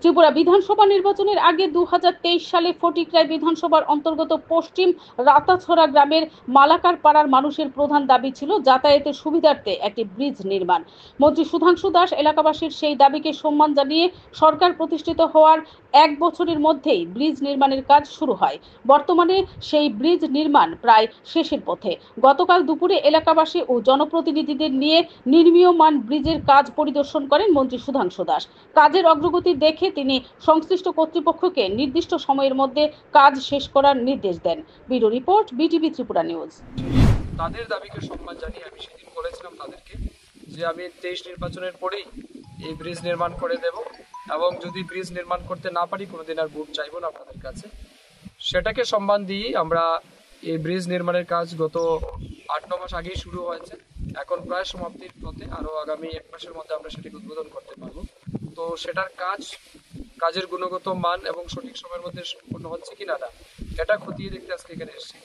ত্রিপুরা বিধানসভা নির্বাচনের আগে 2023 সালে ফটিকরায় বিধানসভার অন্তর্গত পশ্চিম রাতাছড়া গ্রামের মালাকার পাড়ার মানুষের প্রধান দাবি ছিল যাতায়াতের সুবিধার্থে একটি ব্রিজ নির্মাণ। মন্ত্রী সুধাংশু দাস এলাকাবাসীর সেই দাবিকে সম্মান জানিয়ে সরকার প্রতিষ্ঠিত হওয়ার 1 বছরের মধ্যেই ব্রিজ নির্মাণের কাজ শুরু হয়। বর্তমানে সেই ব্রিজ নির্মাণ প্রায় শেষের পথে। গতকাল দুপুরে এলাকাবাসী ও জনপ্রতিনিধিদের নিয়ে নির্মীয়মান ব্রিজের কাজ পরিদর্শন করেন মন্ত্রী সুধাংশু দাস। কাজের অগ্রগতি দেখে তিনি সংশ্লিষ্ট কর্তৃপক্ষকে নির্দিষ্ট সময়ের মধ্যে কাজ শেষ করার নির্দেশ দেন। Bureau report, BTV Tripura news. তাদের দাবিকে সম্মান জানিয়ে আমি সেদিন বলেছিলাম তাদেরকে যে আমি 23 নির্বাচনের পরেই এই ব্রিজ নির্মাণ করে দেব, এবং যদি ব্রিজ নির্মাণ করতে না পারি কোনোদিন আর ভোট চাইবো না আপনাদের কাছে। সেটাকে সম্মান দিয়ে আমরা এই ব্রিজ নির্মাণের কাজ গত 8-9 মাস আগেই শুরু হয়েছে, এখন প্রায় সমাপ্তির পথে। আরও আগামী 1 মাসের মধ্যে আমরা সেটাকে উদ্বোধন করতে পারবো। তো সেটার কাজের গুণগত মান এবং সঠিক সময়ের মধ্যে সম্পন্ন হচ্ছে কিনা না এটা খতিয়ে দেখতে আজকে এখানে এসেছি।